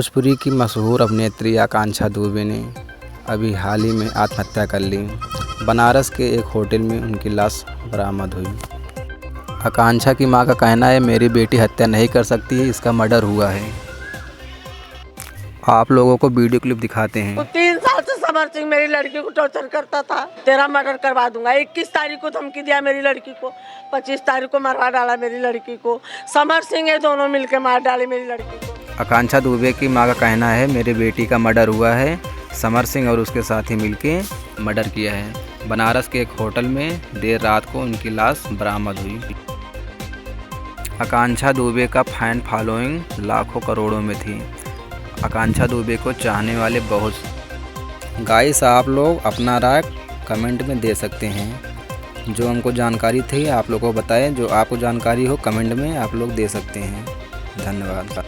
भोजपुरी की मशहूर अभिनेत्री आकांक्षा दुबे ने अभी हाल ही में आत्महत्या कर ली। बनारस के एक होटल में उनकी लाश बरामद हुई। आकांक्षा की मां का कहना है, मेरी बेटी हत्या नहीं कर सकती है, इसका मर्डर हुआ है। आप लोगों को वीडियो क्लिप दिखाते हैं। तो 3 साल से समर सिंह मेरी लड़की को टॉर्चर करता था। तेरा मर्डर करवा दूंगा। 21 तारीख को धमकी दिया मेरी लड़की को, 25 तारीख को मरवा डाला मेरी लड़की को। समर सिंह ये दोनों मिलकर मार डाले मेरी लड़की को। आकांक्षा दुबे की मां का कहना है, मेरी बेटी का मर्डर हुआ है, समर सिंह और उसके साथी मिलके मर्डर किया है। बनारस के एक होटल में देर रात को उनकी लाश बरामद हुई। आकांक्षा दुबे का फैन फॉलोइंग लाखों करोड़ों में थी। आकांक्षा दुबे को चाहने वाले बहुत। गाइस, आप लोग अपना राय कमेंट में दे सकते हैं। जो हमको जानकारी थी आप लोगों को बताएं, जो आपको जानकारी हो कमेंट में आप लोग दे सकते हैं। धन्यवाद।